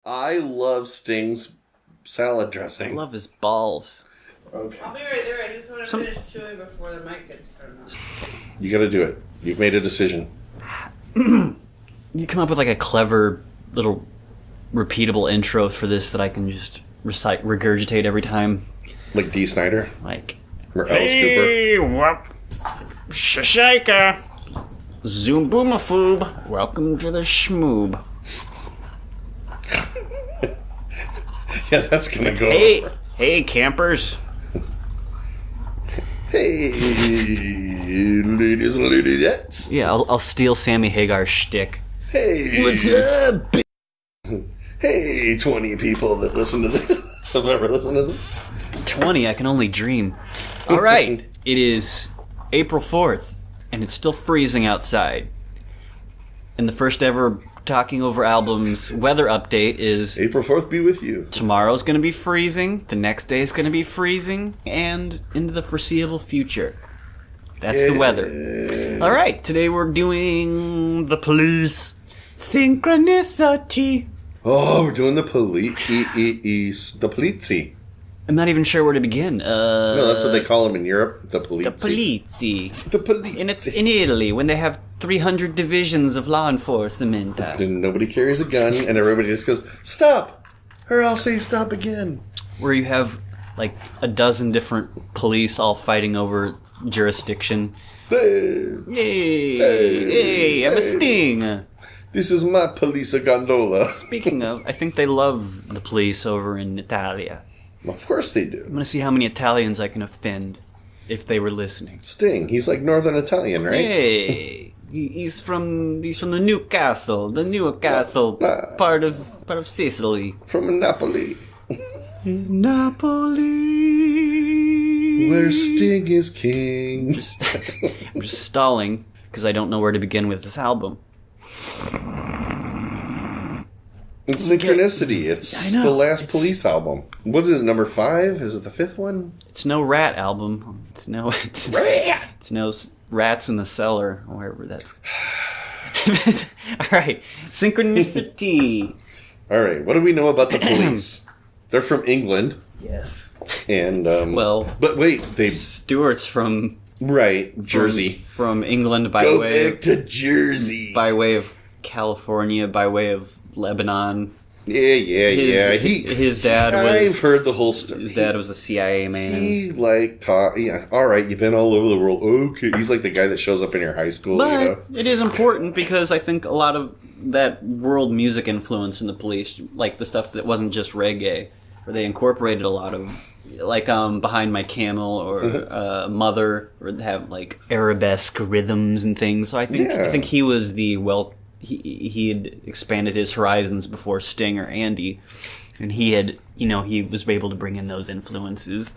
I love Sting's salad I dressing. love his balls. Okay. I'll be right there. I just want to finish chewing before the mic gets turned on. You gotta do it. You've made a decision. You come up with like a clever little repeatable intro for this that I can just regurgitate every time. Like D. Snyder? Like, Or Alice Cooper? hey, whoop, shashika, zoom boomafoob, welcome to the schmoob. Yeah, that's gonna go Hey, over. hey, campers. Hey, ladies and ladyettes. Yeah, I'll steal Sammy Hagar's shtick. Hey. What's up? Hey, 20 people that listen to this. Have ever listened to this? 20, I can only dream. All right, it is April 4th, and it's still freezing outside. And the first ever Talking Over Albums weather update is April 4th be with you. tomorrow's going to be freezing, the next day is going to be freezing, and into the foreseeable future. That's the weather. All right, today we're doing the police. Synchronicity. Oh, we're doing the polizi. I'm not even sure where to begin. No, that's what they call them in Europe. The polizi. The polizi. The polizi. And it's in Italy when they have 300 divisions of law enforcement. And nobody carries a gun, and everybody just goes, stop! Or I'll say stop again. Where you have like a dozen different police all fighting over jurisdiction. Hey, Yay! Hey, I'm a sting! this is my police gondola. Speaking of, I think they love the police over in Italia. Of course they do. I'm gonna see how many Italians I can offend if they were listening. Sting, he's like Northern Italian, right? Hey! He's from the Newcastle, part of Sicily. From Napoli. Napoli. Where Sting is king. I'm just stalling because I don't know where to begin with this album. It's Synchronicity. It's I know, the last it's- police album. What is it, number 5? Is it the 5th one? It's no Rat album. It's no Rats in the Cellar, or wherever that's. All right, Synchronicity. All right, what do we know about the police? They're from England, Yes. and Well, but wait, they Stewart's from Jersey. from England by Go way back to Jersey. by way of California, by way of Lebanon. Yeah. His dad was. I've heard the whole story. His dad was a CIA man. He taught. Yeah, all right. You've been all over the world. Okay, he's like the guy that shows up in your high school. But you know? it is important because I think a lot of that world music influence in the police, like the stuff that wasn't just reggae, where they incorporated a lot of, like Behind My Camel or Mother, or they have like arabesque rhythms and things. So I think he was he had expanded his horizons before Sting or Andy, and he was able to bring in those influences.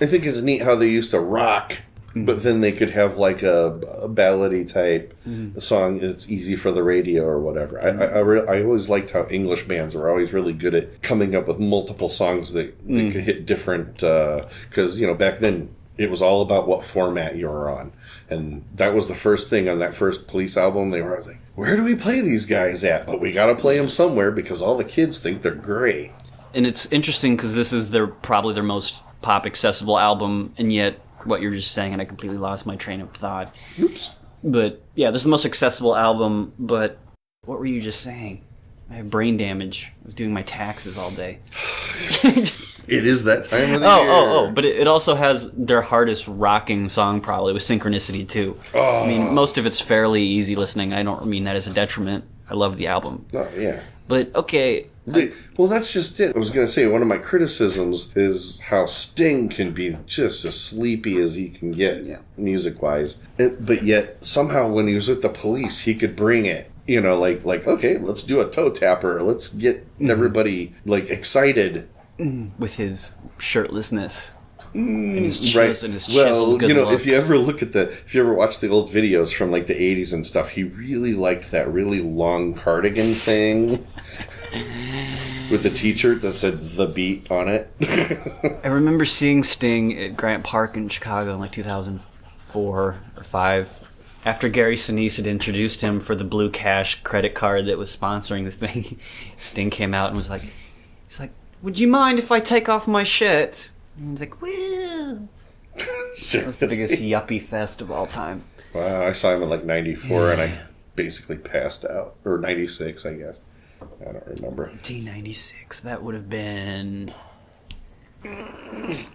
I think it's neat how they used to rock, but then they could have like a ballady type song that's easy for the radio or whatever. I always liked how English bands were always really good at coming up with multiple songs that could hit different, because back then it was all about what format you were on. And that was the first thing on that first Police album. They were always like, where do we play these guys at? But we got to play them somewhere because all the kids think they're great. And it's interesting because this is probably their most pop accessible album, and yet what you're just saying, and I completely lost my train of thought. Oops. But yeah, this is the most accessible album, but what were you just saying? I have brain damage. I was doing my taxes all day. It is that time of the year. But it also has their hardest rocking song probably with Synchronicity too. Oh. I mean, most of it's fairly easy listening. I don't mean that as a detriment. I love the album. Oh, yeah. But okay. Well, that's just it. I was going to say, one of my criticisms is how Sting can be just as sleepy as he can get, music-wise. But yet, somehow, when he was with the Police, he could bring it. Like okay, let's do a toe tapper. Let's get everybody, excited. With his shirtlessness. And his Right. and his Well, chiseled good looks. if you ever watch the old videos from the 80s and stuff, he really liked that really long cardigan thing with a t-shirt that said "The Beat" on it. I remember seeing Sting at Grant Park in Chicago in 2004 or 5. after Gary Sinise had introduced him for the Blue Cash credit card that was sponsoring this thing, Sting came out and was like, would you mind if I take off my shirt? And he's like, woo! That was the biggest yuppie fest of all time. Wow, I saw him in like 94 and I basically passed out. Or 96, I guess. I don't remember. 1996, that would have been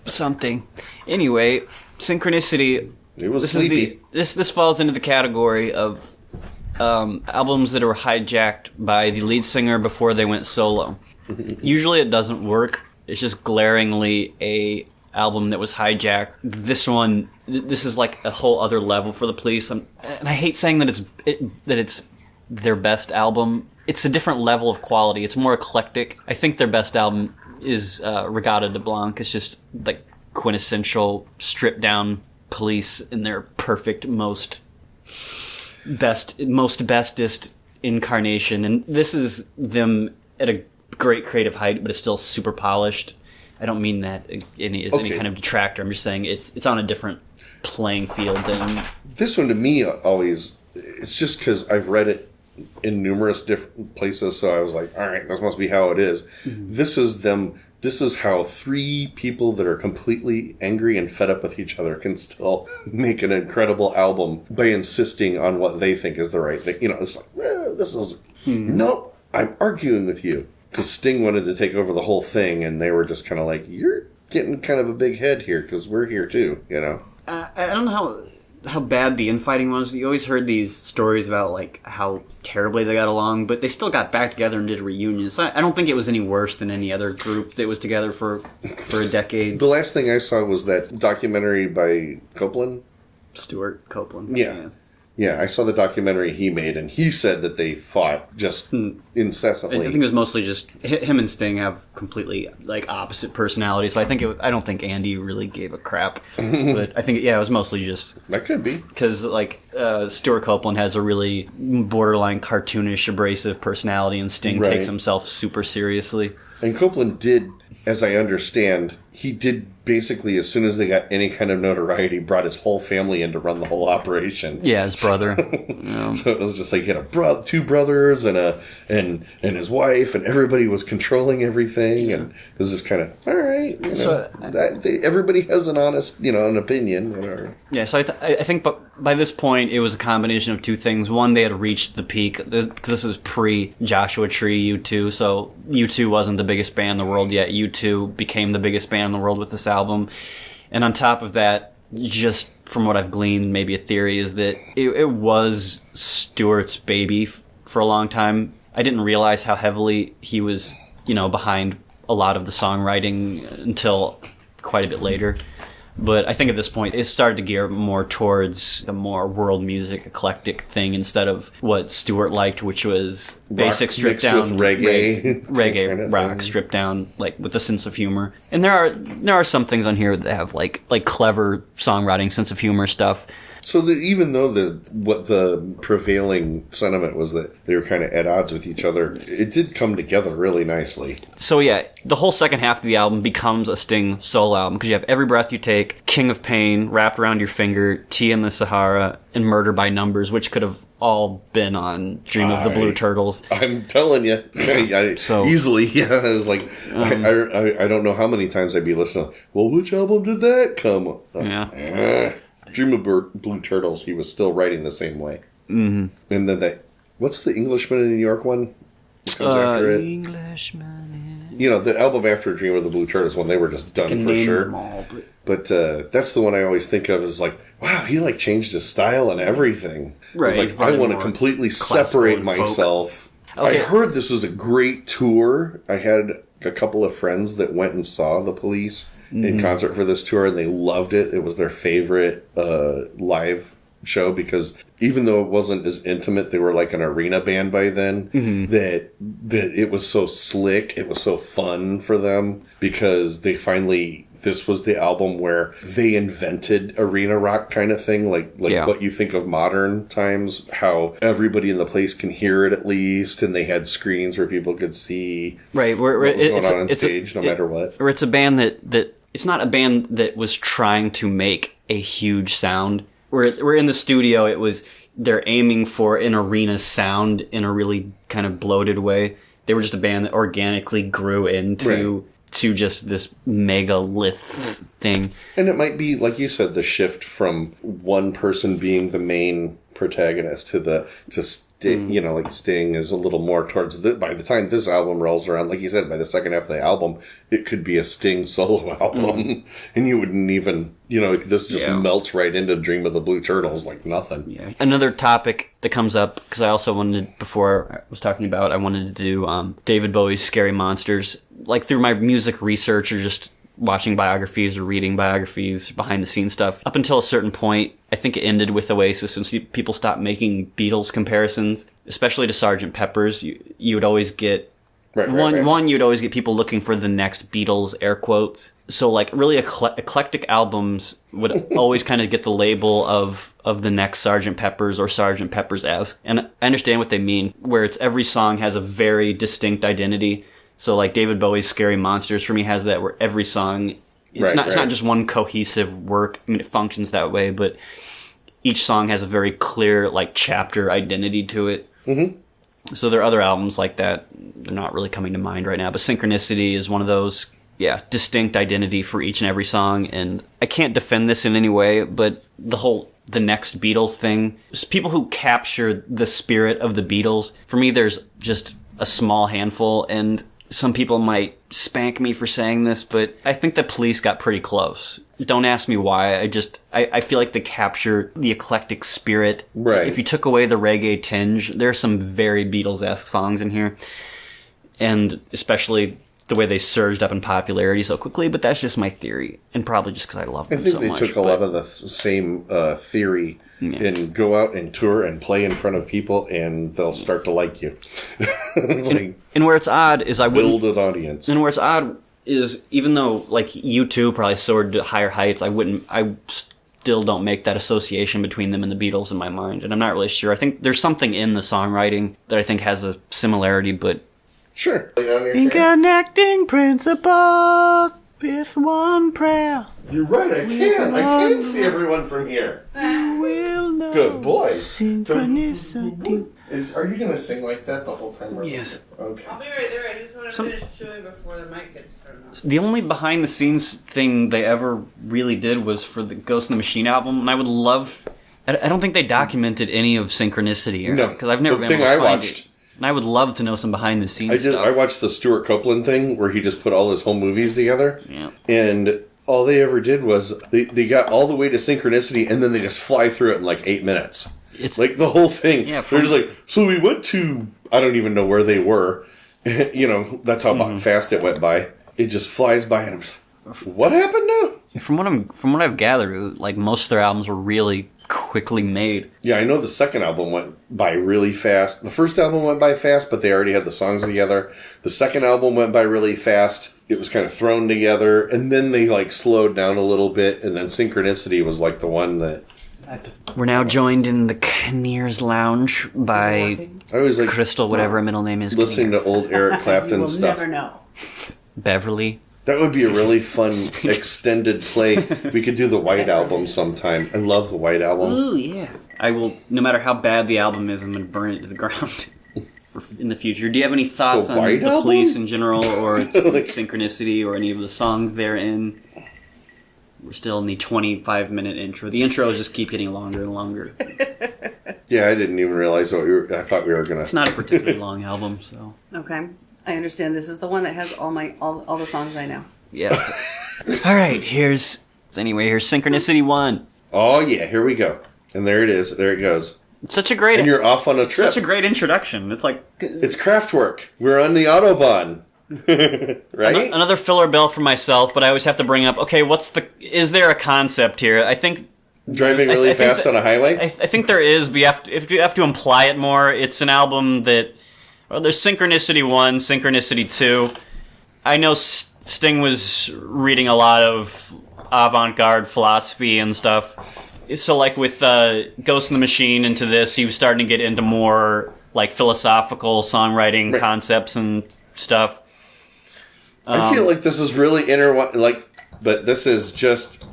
something. Anyway, Synchronicity. It was sleepy. This falls into the category of albums that were hijacked by the lead singer before they went solo. Usually it doesn't work. It's just glaringly a album that was hijacked. This one, this is like a whole other level for the Police. And I hate saying that it's their best album. It's a different level of quality. It's more eclectic. I think their best album is Regatta de Blanc. It's just like quintessential stripped down Police in their perfect bestest incarnation. And this is them at a great creative height, but it's still super polished. I don't mean that any kind of detractor. I'm just saying it's on a different playing field than this one. To me, always, it's just because I've read it in numerous different places, so I was like, all right, this must be how it is. Mm-hmm. This is how three people that are completely angry and fed up with each other can still make an incredible album by insisting on what they think is the right thing. It's like, this is no, I'm arguing with you. Because Sting wanted to take over the whole thing, and they were just kind of like, you're getting kind of a big head here, because we're here too, I don't know how bad the infighting was. You always heard these stories about, like, how terribly they got along, but they still got back together and did reunions. So I don't think it was any worse than any other group that was together for a decade. The last thing I saw was that documentary by Copeland. Stuart Copeland. Yeah, I saw the documentary he made, and he said that they fought just incessantly. I think it was mostly just him and Sting have completely like opposite personalities. So I don't think Andy really gave a crap, but I think it was mostly just that could be because like Stuart Copeland has a really borderline cartoonish, abrasive personality, and Sting takes himself super seriously. And Copeland did, as I understand, he did basically, as soon as they got any kind of notoriety, brought his whole family in to run the whole operation. Yeah, his brother. So it was just like he had two brothers and his wife, and everybody was controlling everything, and it was just kind of, all right, everybody has an honest, an opinion. Whatever. Yeah, so I think by this point, it was a combination of two things. One, they had reached the peak, because this was pre-Joshua Tree U2, so U2 wasn't the biggest band in the world yet. U2 became the biggest band in the world with this album. And on top of that, just from what I've gleaned, maybe a theory is that it was Stewart's baby for a long time. I didn't realize how heavily he was, behind a lot of the songwriting until quite a bit later. But I think at this point, it started to gear more towards a more world music, eclectic thing instead of what Stewart liked, which was basic stripped down reggae kind of rock, stripped down, like with a sense of humor. And there are some things on here that have like clever songwriting, sense of humor stuff. So even though what the prevailing sentiment was that they were kind of at odds with each other, it did come together really nicely. So yeah, the whole second half of the album becomes a Sting solo album because you have Every Breath You Take, King of Pain, Wrapped Around Your Finger, Tea in the Sahara, and Murder by Numbers, which could have all been on Dream of the Blue Turtles. I'm telling you, easily. Yeah, I was like, I don't know how many times I'd be listening. Well, which album did that come? Dream of Blue Turtles, he was still writing the same way. Mm-hmm. And then what's the Englishman in New York one? That comes after it? Englishman. The album after Dream of the Blue Turtles, when they were just done for sure. Them all, but that's the one I always think of as like, wow, he like changed his style and everything. Right. It's like, I want to completely separate myself. Okay. I heard this was a great tour. I had a couple of friends that went and saw the Police in concert for this tour, and they loved it. It was their favorite live show because even though it wasn't as intimate, they were like an arena band by then, that it was so slick, it was so fun for them because this was the album where they invented arena rock kind of thing, like what you think of modern times, how everybody in the place can hear it at least, and they had screens where people could see what was going on stage, no matter what. Or it's a band that it's not a band that was trying to make a huge sound. We're in the studio. It was they're aiming for an arena sound in a really kind of bloated way. They were just a band that organically grew into to just this megalith thing. And it might be, like you said, the shift from one person being the main protagonist to Sting, like Sting is a little more towards by the time this album rolls around, like you said, by the second half of the album, it could be a Sting solo album, and you wouldn't even, this just melts right into Dream of the Blue Turtles like nothing. Yeah. Another topic that comes up, because I also wanted, before I was talking about, I wanted to do David Bowie's Scary Monsters, like through my music research or just watching biographies or reading biographies, behind the scenes stuff. Up until a certain point, I think it ended with Oasis, and people stopped making Beatles comparisons, especially to Sgt. Pepper's. You would always get one. You'd always get people looking for the next Beatles, air quotes. So like really eclectic albums would always kind of get the label of the next Sgt. Pepper's or Sgt. Pepper's-esque. And I understand what they mean, where it's every song has a very distinct identity. So like David Bowie's Scary Monsters for me has that, where every song, it's not just one cohesive work. I mean, it functions that way, but each song has a very clear like chapter identity to it. Mm-hmm. So there are other albums like that. They're not really coming to mind right now, but Synchronicity is one of those, distinct identity for each and every song. And I can't defend this in any way, but the next Beatles thing, people who capture the spirit of the Beatles, for me there's just a small handful, and some people might spank me for saying this, but I think the Police got pretty close. Don't ask me why. I feel like they capture the eclectic spirit. Right. If you took away the reggae tinge, there are some very Beatles-esque songs in here. And especially the way they surged up in popularity so quickly, but that's just my theory. And probably just because I love them so much. I think they took a lot of the same theory and go out and tour and play in front of people, and they'll start to like you. And where it's odd is build an audience. And where it's odd is, even though like U2 probably soared to higher heights, I still don't make that association between them and the Beatles in my mind, and I'm not really sure. I think there's something in the songwriting that I think has a similarity, but sure. In connecting principles with one prayer. You're right, I can see everyone from here. You will know. Good boy. Synchronicity. Are you going to sing like that the whole time? Yes. Okay. I'll be right there. I just want to finish chewing before the mic gets turned on. The only behind the scenes thing they ever really did was for the Ghost in the Machine album, and I would love... I don't think they documented any of Synchronicity. No. Because I've never been able to find it. And I would love to know some behind the scenes stuff. I watched the Stuart Copeland thing where he just put all his home movies together. Yeah. And all they ever did was they got all the way to Synchronicity, and then they just fly through it in like 8 minutes. It's like the whole thing. Yeah, they're just like, so we went to, I don't even know where they were. That's how fast it went by. It just flies by, and I'm just, what happened now? From what I've gathered, like most of their albums were really quickly made. Yeah, I know the second album went by really fast. The first album went by fast, but they already had the songs together. The second album went by really fast. It was kind of thrown together, and then they like slowed down a little bit, and then Synchronicity was like the one that... We're now joined in the Kinnear's Lounge by Crystal, whatever her middle name is. Listening to old Eric Clapton stuff. You will never know. Beverly. That would be a really fun extended play. We could do the White Album sometime. I love the White Album. Ooh, yeah. I will, no matter how bad the album is, I'm going to burn it to the ground in the future. Do you have any thoughts on the Police in general, or Synchronicity, or any of the songs therein? We're still in the 25-minute intro. The intros just keep getting longer and longer. Yeah, I didn't even realize I thought we were going to... It's not a particularly long album, so... Okay. I understand. This is the one that has all the songs I know. Yes. All right, here's Synchronicity 1. Oh, yeah, here we go. And there it is. There it goes. It's such a great... And you're off on a trip. Such a great introduction. It's like... It's Kraftwerk. We're on the Autobahn. Right? Another filler bill for myself, but I always have to bring up, okay, is there a concept here? I think... Driving really fast on a highway? I think there is, but if you have to imply it more. It's an album that... Well, there's Synchronicity 1, Synchronicity 2. I know Sting was reading a lot of avant-garde philosophy and stuff. So, like, with Ghost in the Machine into this, he was starting to get into more, like, philosophical songwriting concepts and stuff. I feel like this is really but this is just...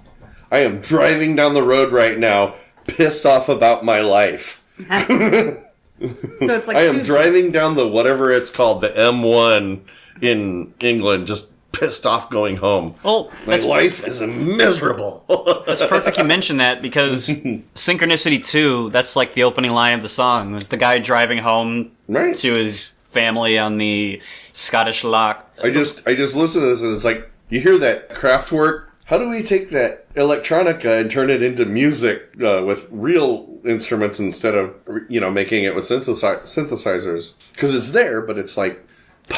I am driving down the road right now, pissed off about my life. So it's like I am two- driving down the whatever it's called, the M1 in England, just pissed off going home. Well, My life is miserable. That's perfect you mentioned that, because Synchronicity 2, that's like the opening line of the song. It's the guy driving home Right. to his family on the Scottish loch. I just listen to this and it's like, you hear that craft work? How do we take that electronica and turn it into music with real instruments instead of, making it with synthesizers? Because it's there, but it's like...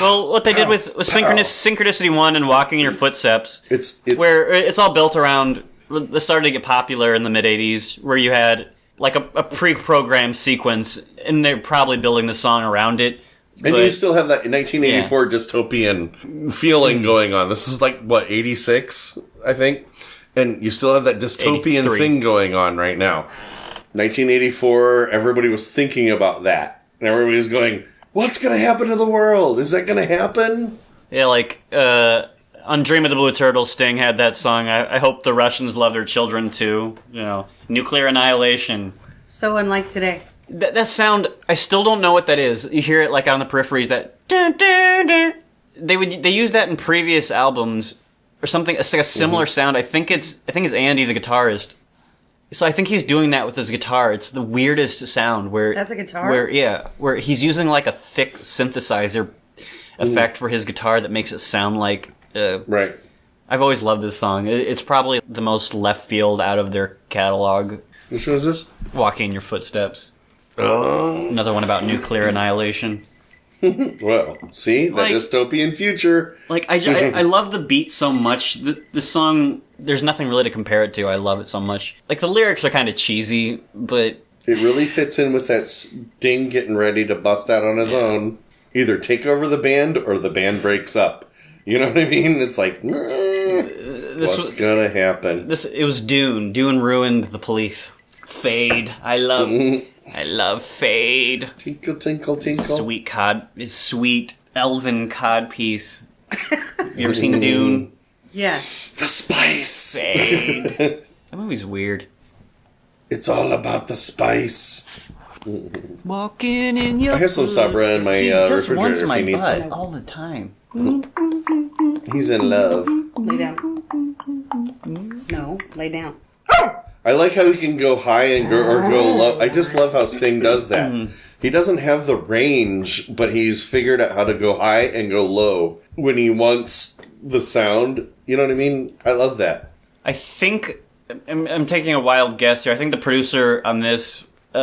Well, what they did with Synchronicity 1 and Walking in Your Footsteps, It's where it's all built around, this started to get popular in the mid-'80s, where you had like a pre-programmed sequence, and they're probably building the song around it. And you still have that 1984 dystopian feeling going on. This is like, 86, I think? And you still have that dystopian 83. thing going on right now. 1984, everybody was thinking about that. And everybody was going, what's going to happen to the world? Is that going to happen? Yeah, like, on Dream of the Blue Turtle, Sting had that song, I hope the Russians love their children too. Nuclear annihilation. So unlike today. That sound, I still don't know what that is. You hear it like on the peripheries, that dun, dun, dun. They use that in previous albums or something. It's like a similar sound. I think it's Andy, the guitarist. So I think he's doing that with his guitar. It's the weirdest sound where That's a guitar? where he's using like a thick synthesizer effect for his guitar that makes it sound like Right. I've always loved this song. It's probably the most left field out of their catalog. Which one is this? Walking in Your Footsteps. Oh. Another one about nuclear annihilation. Well, see? That Like- dystopian future. Like, I love the beat so much. The song, there's nothing really to compare it to. I love it so much. Like, the lyrics are kind of cheesy, but... It really fits in with that Sting getting ready to bust out on his own. Either take over the band or the band breaks up. You know what I mean? It's like, what's gonna happen? It was Dune. Dune ruined the police. Fade. I love Fade. Tinkle, tinkle, tinkle. Sweet elven codpiece. You ever seen Dune? Yes. The spice. Fade. That movie's weird. It's all about the spice. Walking in your I have some Sabra in my just refrigerator wants if my you need butt some. all the time. He's in love. Lay down. No, lay down. I like how he can go high and go low. I just love how Sting does that. He doesn't have the range, but he's figured out how to go high and go low when he wants the sound. You know what I mean? I love that. I think I'm taking a wild guess here. I think the producer on this, Hugh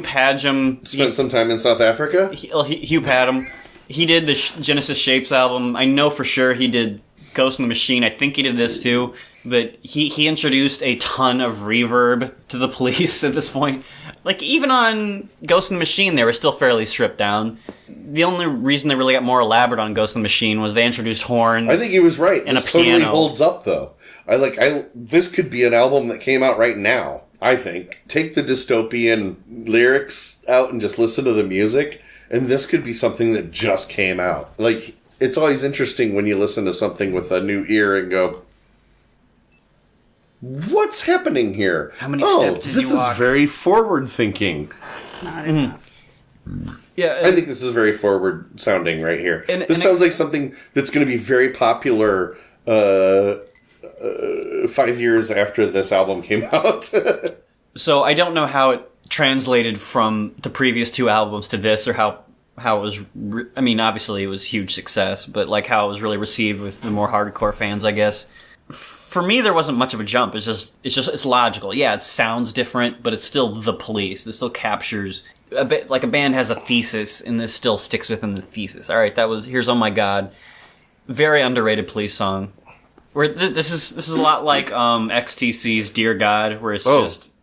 Padgham, Spent some time in South Africa. Hugh Padgham. He did the Genesis Shapes album. I know for sure he did Ghost in the Machine. I think he did this too. But he introduced a ton of reverb to the Police at this point. Like, even on Ghost in the Machine, they were still fairly stripped down. The only reason they really got more elaborate on Ghost in the Machine was they introduced horns. I think he was right. And This a totally piano. holds up, though. This could be an album that came out right now. I think. Take the dystopian lyrics out and just listen to the music, and this could be something that just came out. Like, it's always interesting when you listen to something with a new ear and go, what's happening here? How many steps did this you is walk? very forward thinking. Not enough. Yeah, I think this is very forward sounding right here. And This sounds like something that's going to be very popular 5 years after this album came out. So I don't know how it translated from the previous two albums to this, or how it was. I mean, obviously it was huge success, but like how it was really received with the more hardcore fans, I guess. For me, there wasn't much of a jump. It's logical. Yeah, it sounds different, but it's still the Police. This still captures a bit like a band has a thesis, and this still sticks within the thesis. All right, here's Oh My God, very underrated Police song. Where this is a lot like XTC's Dear God, where it's just.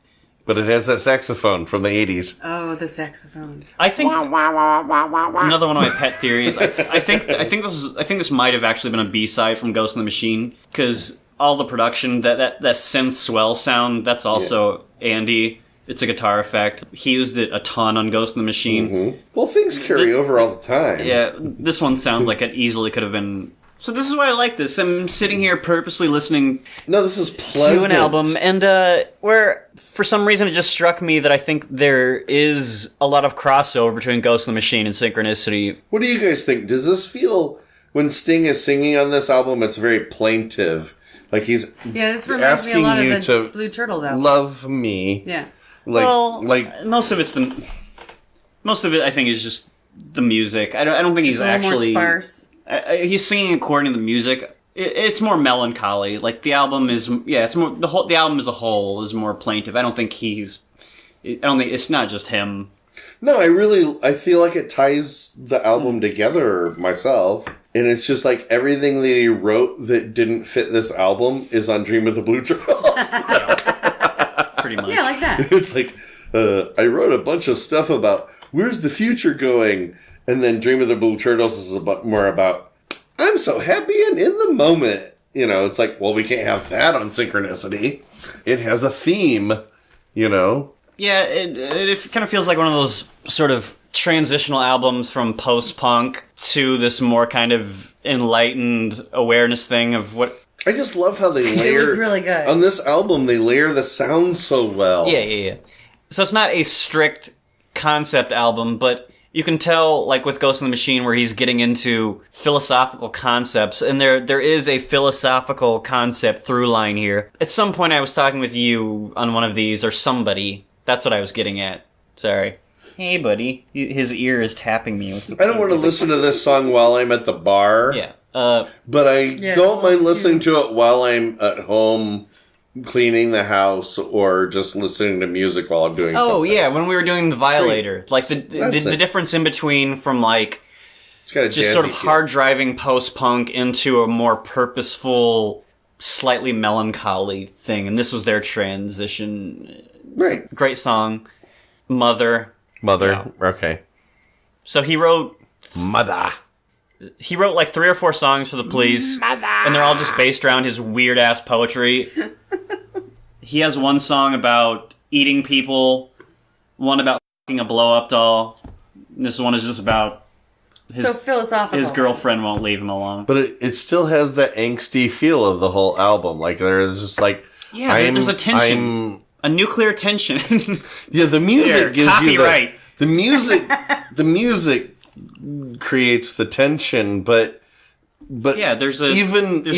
But it has that saxophone from the 80s. Oh, the saxophone. I think another one of my pet theories. I think this might have actually been a B-side from Ghost in the Machine, because all the production, that synth swell sound, that's also Andy. It's a guitar effect. He used it a ton on Ghost in the Machine. Mm-hmm. Well, things carry over all the time. Yeah, this one sounds like it easily could have been So this is why I like this. I'm sitting here purposely listening No, this is pleasant. to an album, and where for some reason it just struck me that I think there is a lot of crossover between Ghost in the Machine and Synchronicity. What do you guys think? Does this feel, when Sting is singing on this album, it's very plaintive? Like he's this reminds me a lot of the Blue Turtles album. Love me. Yeah. Most of it I think is just the music. I don't think he's It's a little actually more sparse. He's singing according to the music. It's more melancholy. Like the album is, it's more the album as a whole is more plaintive. I don't think it's not just him. No, I feel like it ties the album together myself. And it's just like everything that he wrote that didn't fit this album is on Dream of the Blue Turtles. Pretty much. Yeah, like that. It's like, I wrote a bunch of stuff about where's the future going? And then Dream of the Blue Turtles is more about, I'm so happy and in the moment. You know, it's like, well, we can't have that on Synchronicity. It has a theme, you know? Yeah, it kind of feels like one of those sort of transitional albums from post-punk to this more kind of enlightened awareness thing of what... I just love how they layer... It was really good. On this album, they layer the sound so well. Yeah. So it's not a strict concept album, but... You can tell, like with Ghost in the Machine, where he's getting into philosophical concepts, and there is a philosophical concept through line here. At some point, I was talking with you on one of these, or somebody. That's what I was getting at. Sorry. Hey, buddy. His ear is tapping me. I don't want to listen to this song while I'm at the bar. Yeah. But I don't mind listening to it while I'm at home cleaning the house or just listening to music while I'm doing something. Oh, yeah, when we were doing The Violator. Like, the difference in between from, like, just sort of hard-driving post-punk into a more purposeful, slightly melancholy thing. And this was their transition. Right. Great song. Mother. Yeah. Okay. So he wrote... Mother. He wrote like 3 or 4 songs for the Police, and they're all just based around his weird-ass poetry. He has one song about eating people, one about f***ing a blow-up doll. This one is just about so philosophical. His girlfriend won't leave him alone. But it still has that angsty feel of the whole album. Like there's just like there's a tension, a nuclear tension. Yeah, the music gives copyright. The music. The music creates the tension, but yeah, there's an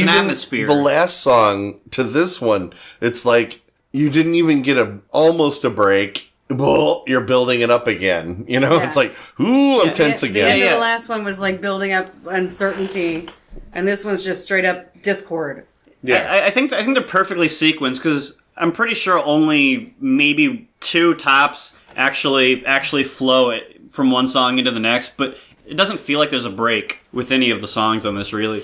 atmosphere. The last song to this one, it's like you didn't even get almost a break. You're building it up again. You know, It's like, ooh, I'm tense again. The last one was like building up uncertainty, and this one's just straight up discord. Yeah, I think they're perfectly sequenced because I'm pretty sure only maybe 2 tops actually flow it from one song into the next, but it doesn't feel like there's a break with any of the songs on this, really.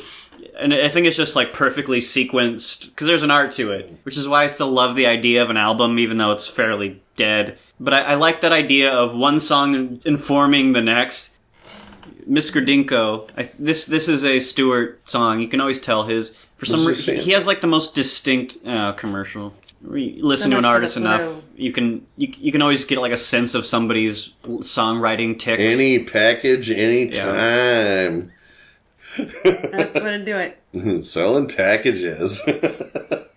And I think it's just like perfectly sequenced because there's an art to it, which is why I still love the idea of an album, even though it's fairly dead. But I like that idea of one song informing the next. Mr. Dinko, this is a Stewart song. You can always tell his. For some reason, he has like the most distinct commercial. Listen to an artist enough, you can always get like a sense of somebody's songwriting tics. Any package, any time. That's what to do it. Selling packages.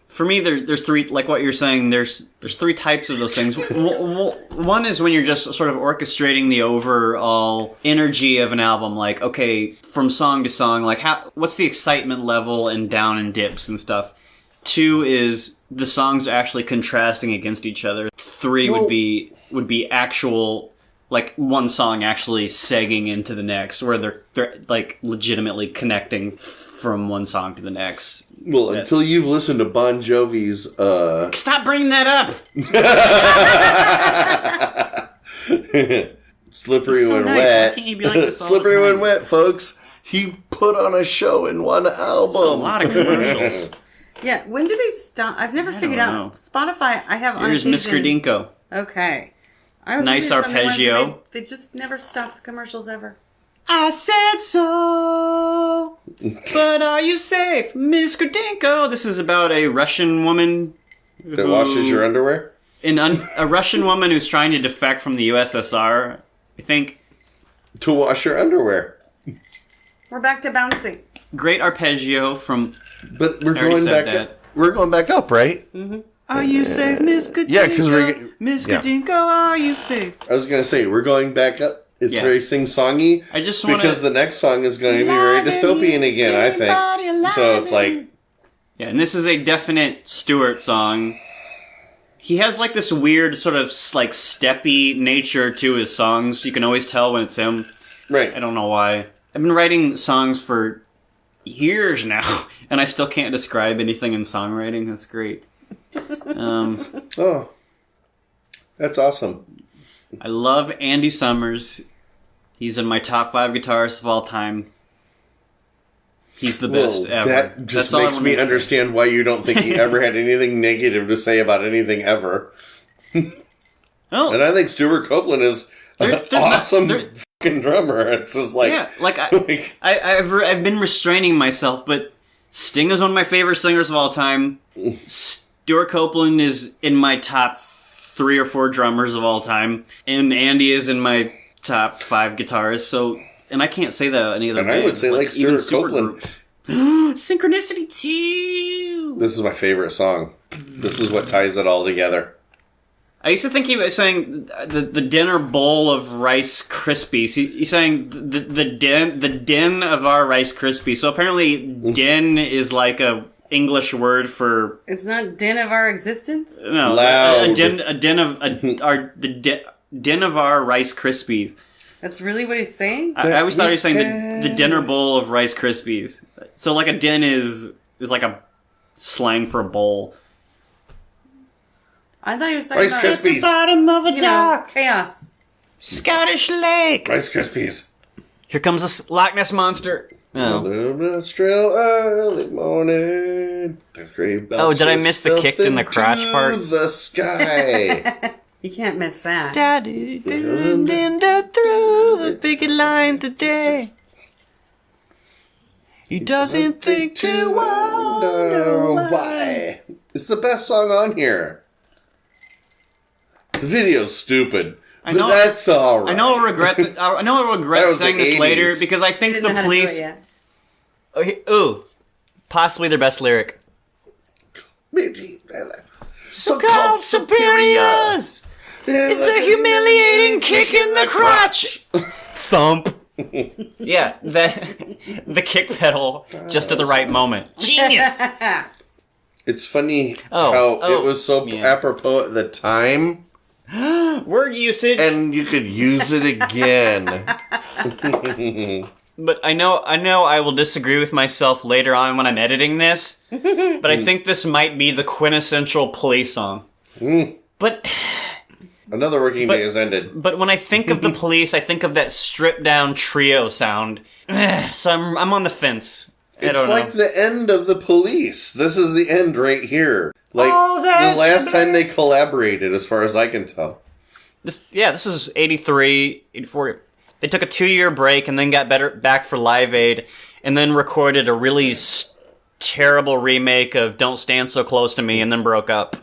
For me, there's 3, like what you're saying. There's 3 types of those things. One is when you're just sort of orchestrating the overall energy of an album. Like, okay, from song to song, like what's the excitement level and down and dips and stuff. 2 is the songs are actually contrasting against each other. 3 would be actual, like one song actually segging into the next, where they're like legitimately connecting from one song to the next. Well, until you've listened to Bon Jovi's... Stop bringing that up! Slippery When Wet. Why can't you be like this all Slippery When Wet, folks. He put on a show in one album. That's a lot of commercials. Yeah, when do they stop? I've never figured out. Spotify, I have on Here's Mr. Dinko. Okay. Nice arpeggio. They just never stop the commercials ever. I said so, but are you safe, Mr. Dinko? This is about a Russian woman that washes your underwear? A Russian woman who's trying to defect from the USSR, I think. To wash your underwear. We're back to bouncing. great arpeggio from. But we're I already going said back. that. We're going back up, right? Are you safe, Miss Kadinko? Yeah, 'cause we're- Miss yeah. Kadinko, are you safe? I was gonna say we're going back up. It's Yeah. very sing-songy. I just want because the next song is going to be very dystopian again. I think. So it's like. Yeah, and this is a definite Stewart song. He has like this weird sort of like steppy nature to his songs. You can always tell when it's him. Right. I don't know why. I've been writing songs for years now, and I still can't describe anything in songwriting. That's great. Oh, that's awesome. I love Andy Summers. He's in my top 5 guitarists of all time. He's the best ever. That just That's all I makes wanna me say. understand why you don't think he ever had anything negative to say about anything ever. Oh, And I think Stuart Copeland is an There's not- awesome there- fucking drummer. It's just like, yeah, like like I've been restraining myself, but Sting is one of my favorite singers of all time. Stuart Copeland is in my top 3 or 4 drummers of all time, and Andy is in my top 5 guitarists. So, and I can't say that any other. And I would say, like, even Stuart Copeland. supergroups. Synchronicity 2. this is my favorite song. This is what ties it all together. I used to think he was saying the dinner bowl of Rice Krispies. He's saying the den of our Rice Krispies. So apparently, den is like a English word for It's not den of our existence. no Loud. den of our Rice Krispies. That's really what he's saying. I always thought he was saying can- the dinner bowl of Rice Krispies. So like a den is like a slang for a bowl. I thought he was talking Rice about Krispies. Bottom of a you know, chaos. Scottish lake. Rice Krispies. Here comes a Loch Ness monster. Oh. Industrial early morning. There's great Oh, did I miss the belches kicked in the crotch into part? The sky. You can't miss that. Daddy through the picket line today. He doesn't think to wonder why. It's the best song on here. The video's stupid. I But know- that's alright. I know I'll regret That was saying the this 80s. later because I You think didn't know the how to do it police. yet. Ooh, possibly their best lyric. So-called superiors. It's a humiliating kick in the crotch. Thump. Yeah, the kick pedal just at the right moment. Genius. It's funny Oh, how it was so yeah. apropos at the time, Word usage. and you could use it again. But I know I will disagree with myself later on when I'm editing this. But I think this might be the quintessential police song. But Another working day has ended. but when I think of the police, I think of that stripped down trio sound. So I'm on the fence. I It's don't like know. the end of the police. This is the end right here. Like Oh, the that's last time they collaborated, as far as I can tell. This is 83, 84. They took a 2-year break and then got back for Live Aid and then recorded a really terrible remake of Don't Stand So Close to Me and then broke up.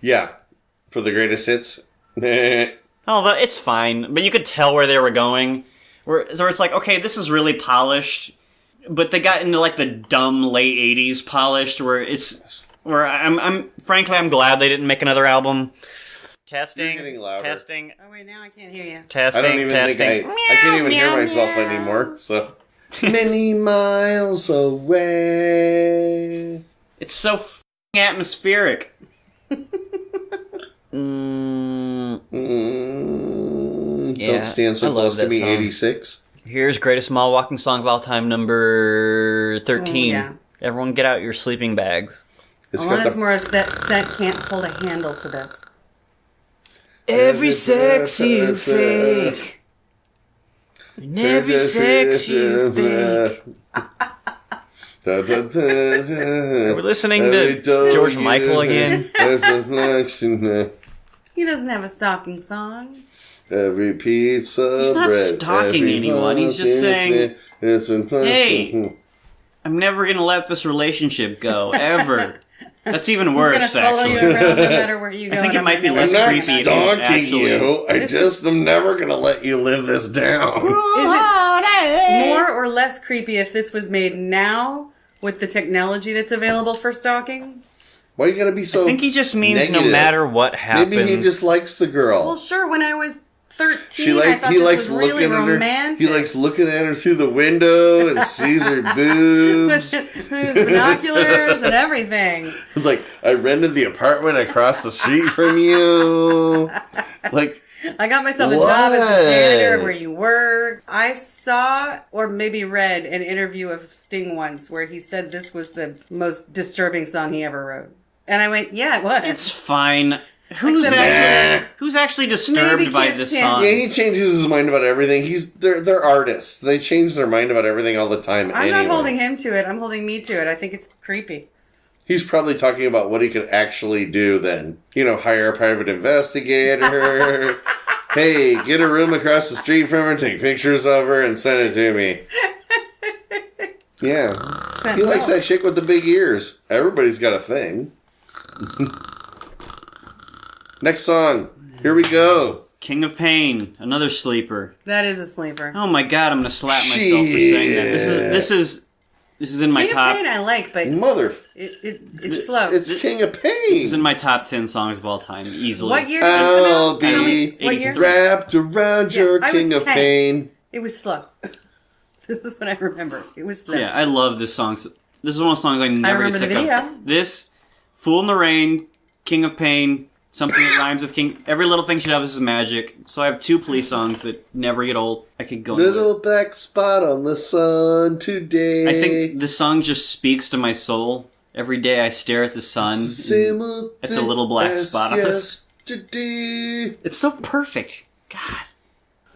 Yeah, for the greatest hits. It's Oh, but it's fine. But you could tell where they were going. So it's like, okay, this is really polished. But they got into like the dumb late 80s polished where I'm frankly, I'm glad they didn't make another album. Testing. You're getting louder. Testing. Oh wait, now I can't hear you. Testing. I don't even testing. think I can't even hear myself anymore. So many miles away. It's so atmospheric. Yeah, Don't stand I so love close to that me. song. 86. Here's Greatest Mall Walking Song of All Time, number 13. Oh, yeah. Everyone get out your sleeping bags. It's got Alanis the Morissette can't hold a handle to this. Every sex you fake. In every sex you fake. Are we listening to George Michael again? He doesn't have a stalking song. Every piece of He's not bread, stalking every anyone, he's just saying, "Hey, I'm never gonna let this relationship go, ever. That's even I'm worse, gonna follow actually. you around no matter where you go. I think and it I'm might be gonna less I'm not creepy if you stalking actually- you. I This just am never going to let you live this down. Is it more or less creepy if this was made now with the technology that's available for stalking? Why you got to be so I think he just means no negative? matter what happens. Maybe he just likes the girl. Well, sure. When I was 13, I thought he this likes was really looking at her. romantic. He likes looking at her through the window and sees her boobs. with binoculars and everything. It's like, I rented the apartment across the street from you. Like, I got myself a What? job as a janitor where you work. I saw or maybe read an interview of Sting once where he said this was the most disturbing song he ever wrote. And I went, yeah, it was. It's fine. Who's Except- actually disturbed Maybe by can't this stand- song? yeah, he changes his mind about everything. They're artists. They change their mind about everything all the time. I'm anyway. not holding him to it. I'm holding me to it. I think it's creepy. He's probably talking about what he could actually do then. Hire a private investigator. Hey, get a room across the street from her, take pictures of her, and send it to me. Yeah. He likes that chick with the big ears. Everybody's got a thing. Next song. Here we go. King of Pain, another sleeper. That is a sleeper. Oh my god, I'm gonna slap myself for saying that. This is in my King top. of Pain I like, but Mother. it's slow. It's King of Pain. This is in my top 10 songs of all time, easily. What year did this come I'll out? Tell me, be what year? wrapped around your I was King of 10. Pain. It was slow. This is what I remember. It was slow. Yeah, I love this song. This is one of the songs I never remember get the sick video. of. This, Fool in the Rain, King of Pain, something that rhymes with King. Every Little Thing Should Have This Is Magic. So I have two police songs that never get old. I could go into Little it. black spot on the sun today. I think this song just speaks to my soul. Every day I stare at the sun. At the little black spot on this. Yesterday. It's so perfect. God.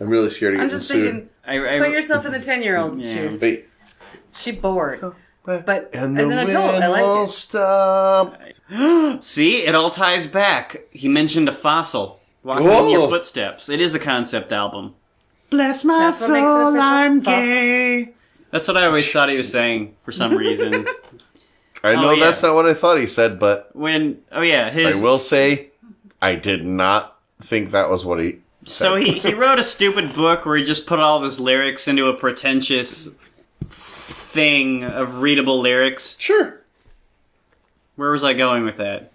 I'm really scared of I'm getting just sued. thinking, I put yourself in the 10-year-old's Yeah. shoes. Wait. She bored. But And as the an adult, I wind like won't it. stop. See, it all ties back. He mentioned a fossil walking Whoa. in your footsteps. It is a concept album. Bless my That's what makes it soul, official. I'm Fossil. gay. That's what I always thought he was saying for some reason. I know yeah. that's not what I thought he said, but I will say I did not think that was what he said. So he wrote a stupid book where he just put all of his lyrics into a pretentious thing of readable lyrics. Sure. Where was I going with that?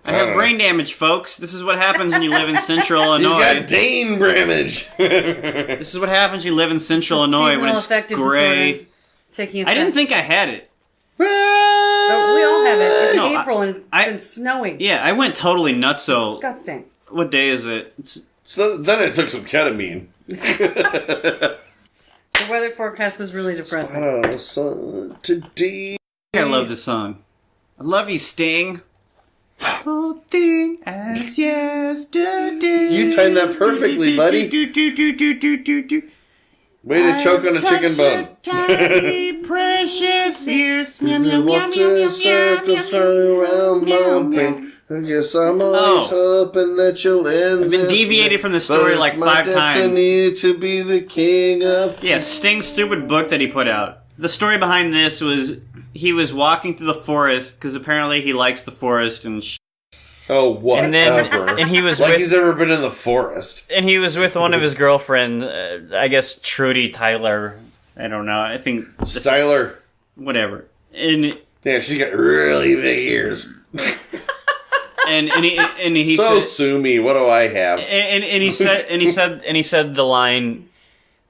I don't have know. brain damage, folks. This is what happens when you live in Central He's Illinois. got Dane Bramage. This is what happens when you live in Central Illinois when Seasonal it's affective gray. disorder. Taking I didn't effect. think I had it. Oh, we all have it. It's No, April and it's I- been snowing. Yeah, I went totally nuts. So, Disgusting. what day is it? So then I took some ketamine. The weather forecast was really depressing. Oh, son, today. I love this song. I love you, Sting. Whole thing as yesterday. You timed that perfectly, buddy. Way to choke on a chicken bone. Tiny precious ears. Meow, meow, meow, Walk meow, to meow, circles meow, around meow, my meow. brain. I guess I'm always hoping that you'll end. I've been this deviated way. from the story But like it's my 5 times. destiny to be the king of. Yeah, Sting's stupid book that he put out. The story behind this was he was walking through the forest because apparently he likes the forest and Oh, whatever. and he was like with he's ever been in the forest. and he was with one of his girlfriends, I guess Trudy Tyler. I don't know. I think Styler. whatever. And Yeah, she's got really big ears. he So said, sue me. What do I have? and he said the line,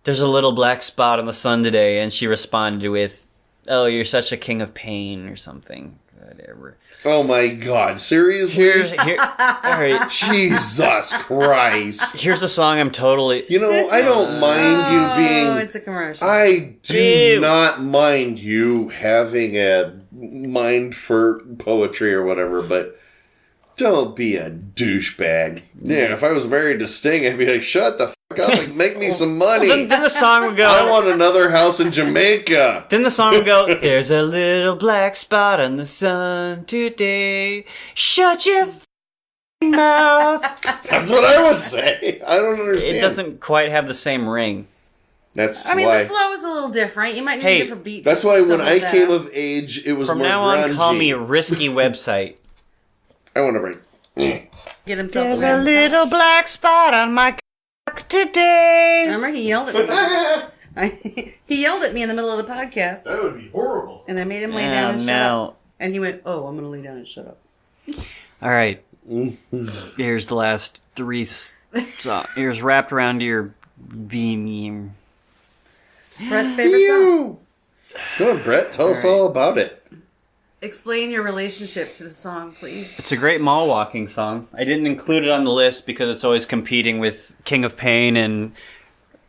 "There's a little black spot on the sun today," and she responded with, "Oh, you're such a king of pain," or something. Whatever. Oh my God! Seriously? All right. Jesus Christ! Here's a song I'm totally. You know, I don't mind you Oh, being. it's a commercial. I do Ew. not mind you having a mind for poetry or whatever, but don't be a douchebag. Yeah, if I was married to Sting, I'd be like, shut the fuck up and make me some money. Then the song would go. I want another house in Jamaica. Then the song would go. There's a little black spot on the sun today. Shut your mouth. That's what I would say. I don't understand. It doesn't quite have the same ring. That's I mean, why. the flow is a little different. You might need Hey, a different beat. That's why to when hold I that came up. of age, it was From more now grungy. on, call me Risky Website. I want to break. Get himself There's away. a little black spot on my cock today. Remember, he yelled at me. He yelled at me in the middle of the podcast. That would be horrible. And I made him lay down and shut up. And he went, "Oh, I'm going to lay down and shut up." All right. Here's the last three. Here's Wrapped Around Your Beam. Brett's favorite song. Go on, Brett. Tell us all about it. Explain your relationship to the song, please. It's a great mall walking song. I didn't include it on the list because it's always competing with King of Pain and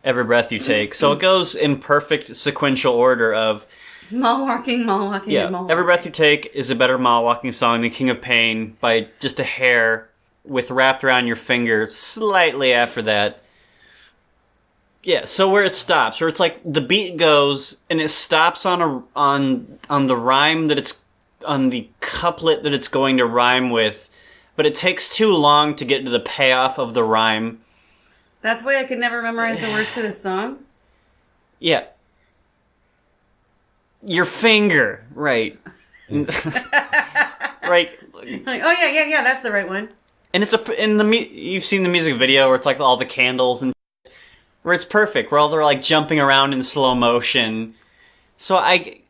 Every Breath You Take. So it goes in perfect sequential order of... Mall walking, and mall walking. Every Breath You Take is a better mall walking song than King of Pain by just a hair, with Wrapped Around Your Finger slightly after that. Yeah, so where it stops, where it's like the beat goes and it stops on the rhyme that it's on the couplet that it's going to rhyme with, but it takes too long to get to the payoff of the rhyme. That's why I could never memorize the words to this song? Yeah. Your finger, right. Right. Like, oh yeah, that's the right one. And it's you've seen the music video where it's like all the candles and where it's perfect, where all they're like jumping around in slow motion. So I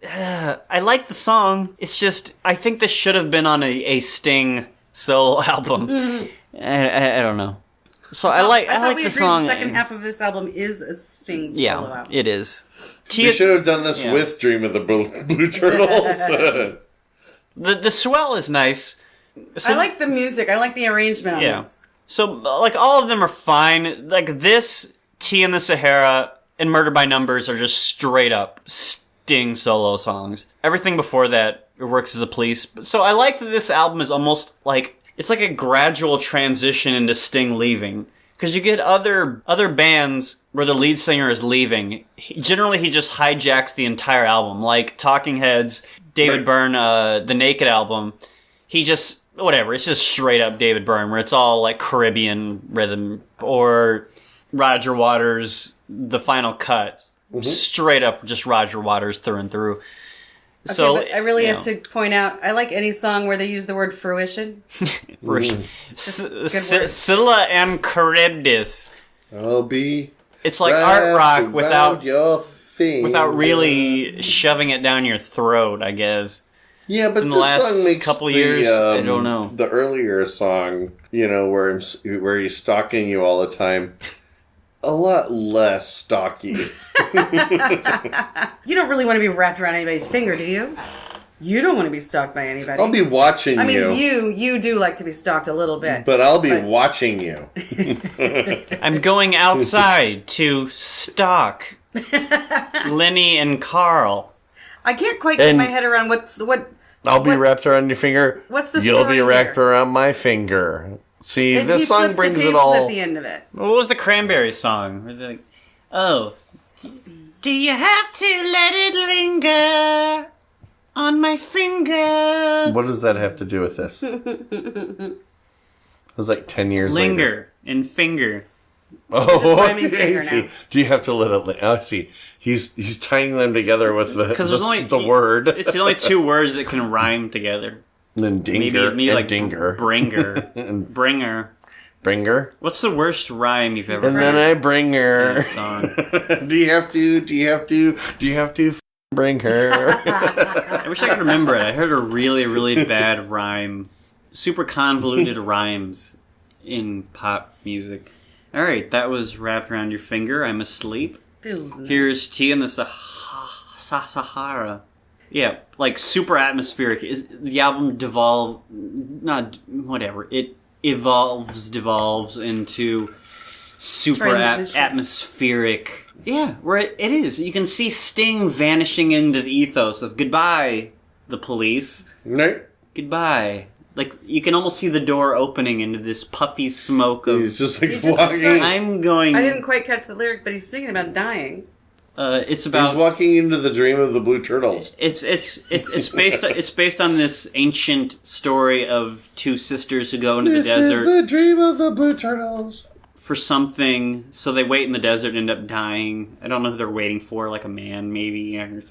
like the song. It's just, I think this should have been on a Sting solo album. Mm-hmm. I don't know. So I like the song. The second half of this album is a Sting solo album. Yeah, it is. We should have done this with Dream of the Blue Turtles. The swell is nice. So, I like the music. I like the arrangement on this. So, like, all of them are fine. Like, this, Tea in the Sahara, and Murder by Numbers are just straight up Sting solo songs. Everything before that works as a police. So I like that this album is almost like, it's like a gradual transition into Sting leaving. Because you get other bands where the lead singer is leaving. Generally, he just hijacks the entire album. Like Talking Heads, David Byrne, the Naked album. He just, whatever, it's just straight up David Byrne, where it's all like Caribbean rhythm. Or Roger Waters, The Final Cut. Mm-hmm. Straight up just Roger Waters through and through. Okay, so but I really have to point out, I like any song where they use the word fruition. Fruition. Scylla and Charybdis. I'll be. It's like art rock without without really shoving it down your throat, I guess. Yeah, but in this the last song makes couple years, I don't know. The earlier song, where he's stalking you all the time, a lot less stalky. You don't really want to be wrapped around anybody's finger, do you? You don't want to be stalked by anybody. I'll be watching you. I mean, you do like to be stalked a little bit. But I'll be watching you. I'm going outside to stalk Lenny and Carl. I can't quite get my head around what. I'll be wrapped around your finger. What's the You'll story be wrapped here? around my finger. See, And this he song flips brings the it tables all. at the end of it. What was the Cranberry song? Where they're like, oh, do you have to let it linger on my finger? What does that have to do with this? It was like 10 years later. Linger and finger. Oh, rhyming I finger see. now. Do you have to let it? Oh, I see. He's tying them together with the word. It's the only two words that can rhyme together. And then dinger Maybe and like dinger. bringer, And bringer. bringer. What's the worst rhyme you've ever And heard? then I bring in her. a song? Do you have to bring her? I wish I could remember it. I heard a really, really bad rhyme. Super convoluted rhymes in pop music. Alright, that was Wrapped Around Your Finger. I'm asleep. Here's Tea in the Sahara. Yeah, like super atmospheric. The album it devolves into super atmospheric. Yeah, where it is. You can see Sting vanishing into the ethos of goodbye, the police. No. Goodbye. Like, you can almost see the door opening into this puffy smoke of... He's just like walking. I'm going... I didn't quite catch the lyric, but he's singing about dying. It's about... He's walking into the dream of the Blue Turtles. It's based on this ancient story of two sisters who go into the desert. This is the dream of the Blue Turtles. For something, so they wait in the desert and end up dying. I don't know who they're waiting for, like a man, maybe, or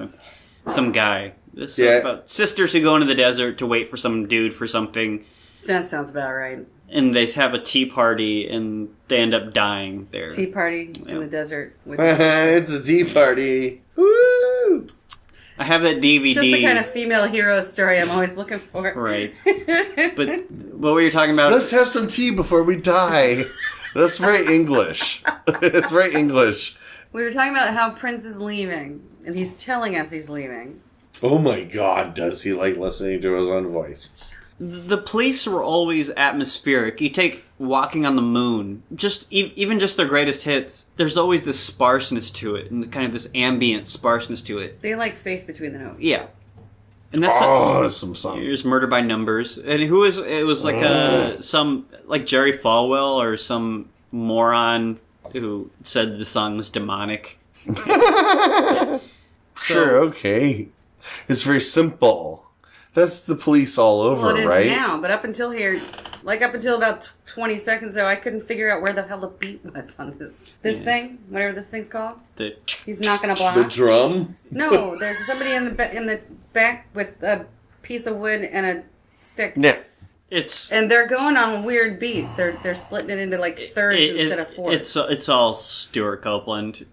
some guy. It's about sisters who go into the desert to wait for some dude for something. That sounds about right. And they have a tea party, and they end up dying there. Tea party in the desert. With It's a tea party. Woo! I have that DVD. It's just the kind of female hero story I'm always looking for. Right. But what were you talking about? Let's have some tea before we die. That's very English. It's very English. We were talking about how Prince is leaving, and he's telling us he's leaving. Oh my God, does he like listening to his own voice? The police were always atmospheric. You take Walking on the Moon, even just their greatest hits, there's always this sparseness to it, and kind of this ambient sparseness to it. They like space between the notes. Yeah. And that's There's some song. Here's Murder by Numbers. And it was like some, like Jerry Falwell or some moron who said the song was demonic. Sure, okay. It's very simple. That's the police all over, Well, it is right? now, but up until here, like up until about 20 seconds ago, I couldn't figure out where the hell the beat was on this thing, whatever this thing's called. He's knocking a block. The drum? No, there's somebody in the back with a piece of wood and a stick. Yeah. And they're going on weird beats. They're splitting it into like thirds instead of fourths. It's all Stuart Copeland.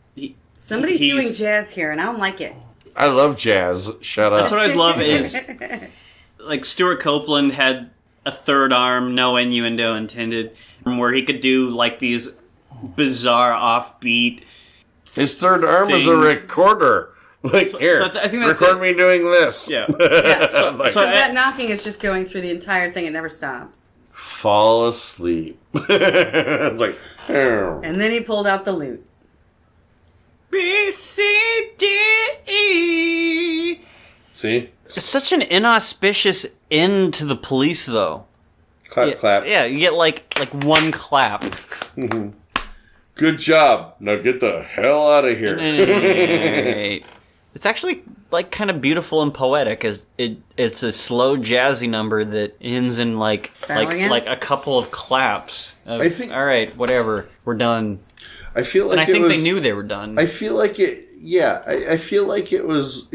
Somebody's doing jazz here, and I don't like it. I love jazz. Shut up. That's what I always love is, like, Stuart Copeland had a third arm, no innuendo intended, where he could do, like, these bizarre offbeat His third arm is a recorder. Like, here, I think that's record me doing this. Yeah. Because that knocking is just going through the entire thing. It never stops. Fall asleep. It's like, And then he pulled out the lute. B, C, D, E. See? It's such an inauspicious end to the police, though. Clap, clap. Yeah, you get like one clap. Good job. Now get the hell out of here. It's actually like kind of beautiful and poetic. It's a slow jazzy number that ends in like a couple of claps. I think. All right, whatever, we're done. I feel like and I think they knew they were done. I feel like it. Yeah, I feel like it was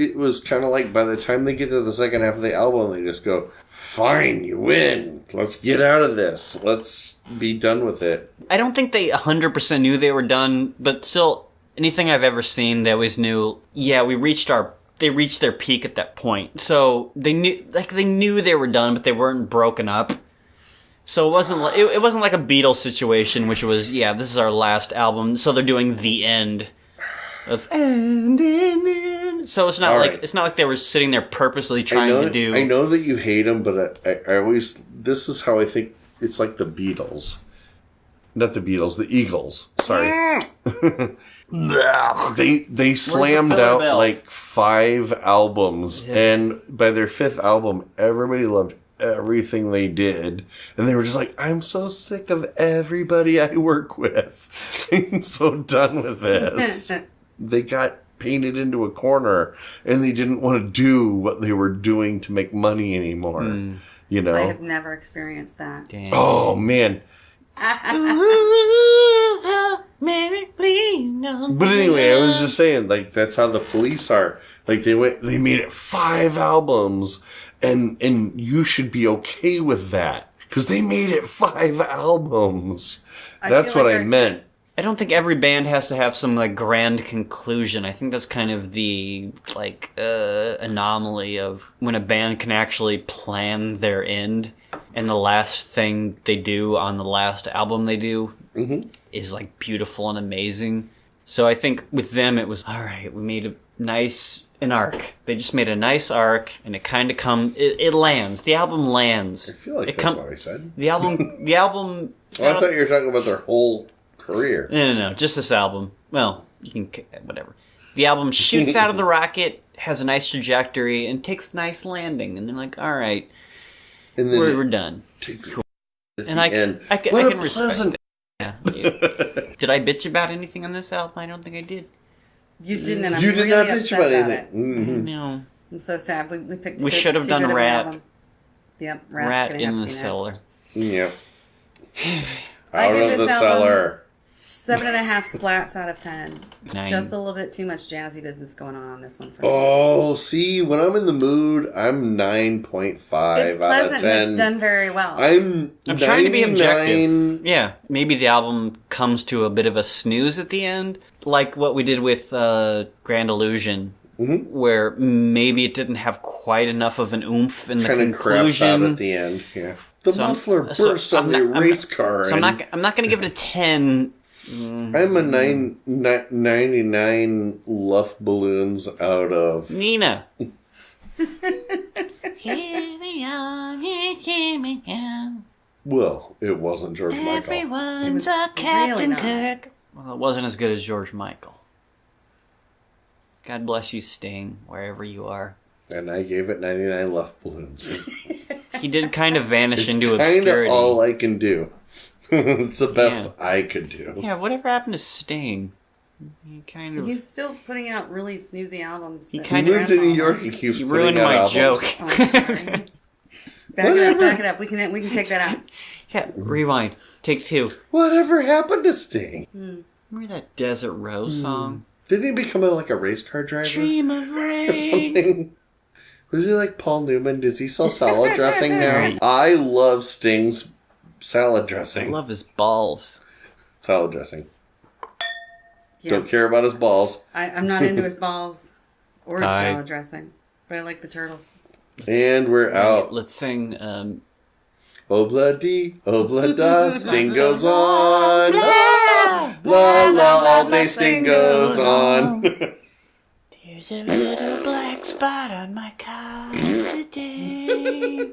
kind of like by the time they get to the second half of the album, they just go, "Fine, you win. Let's get out of this. Let's be done with it." I don't think they 100% knew they were done, but still, anything I've ever seen, they always knew. Yeah, they reached their peak at that point. So they knew they were done, but they weren't broken up. So it wasn't like a Beatles situation, which was, yeah, this is our last album, so they're doing the end of end. So it's not like they were sitting there purposely trying to do. I know that you hate them, but I always, this is how I think it's like the Beatles, not the Beatles, the Eagles. Sorry, they slammed out like 5 albums, and by their 5th album, everybody loved everything they did, and they were just like, I'm so sick of everybody I work with. I'm so done with this. They got painted into a corner, and they didn't want to do what they were doing to make money anymore. You know, I have never experienced that. Dang. Oh man. But anyway, I was just saying, like, that's how the police are. Like, they made it 5 albums, and you should be okay with that, because they made it 5 albums. That's what I meant. I don't think every band has to have some like grand conclusion. I think that's kind of the anomaly of when a band can actually plan their end, and the last thing they do on the last album they do is like beautiful and amazing. So I think with them it was, all right, we made an arc. They just made a nice arc, and it kind of it lands. The album lands. I feel like that's what I said. The album. Well, I thought you were talking about their whole career. No, just this album. Well, you can, whatever. The album shoots out of the rocket, has a nice trajectory, and takes a nice landing, and then like, all right, and then we're done. Cool. And I can respect that. Yeah. Did I bitch about anything on this album? I don't think I did. You didn't, and I'm you did really not bitch upset about about anything. it. No. I'm so sad. We picked. We should have done Rat. Yep, Rat in the cellar. Yep. I Out give of the this cellar. 7.5 splats out of 10. 9. Just a little bit too much jazzy business going on this one for me. Oh, see, when I'm in the mood, I'm 9.5 It's out of pleasant 10. and it's done very well. I'm trying to be 99. objective. Yeah, maybe the album comes to a bit of a snooze at the end, like what we did with Grand Illusion, where maybe it didn't have quite enough of an oomph in the Kind of craps out conclusion. at the end, yeah. The So I'm- muffler so burst on the race car. So I'm and not going to give it a 10. I'm a 99 luff balloons out of... Nina. Well, it wasn't George Michael. Everyone's a Captain Kirk. Well, it wasn't as good as George Michael. God bless you, Sting, wherever you are. And I gave it 99 luff balloons. He did kind of vanish It's into kind of obscurity. all I can do. It's the best I could do. Yeah, whatever happened to Sting? He kind of... He's still putting out really snoozy albums. He that kind He of- moved to New grandma York likes. and keeps You putting ruined out my albums. joke. Oh, sorry. Back it up. We can take that out. Yeah, rewind. Take 2. Whatever happened to Sting? Remember that Desert Rose song? Didn't he become like a race car driver Dream of or rain. something? Was he like Paul Newman? Does he sell salad dressing now? I love Sting's salad I dressing. love his balls. Salad dressing. Yeah. Don't care about his balls. I'm not into his balls or his 5. salad dressing, but I like the turtles. And we're out. Let's sing. Obla-dee, obla-da, Sting goes on. La, la, la, all day Sting goes on. There's a little black spot on my car today.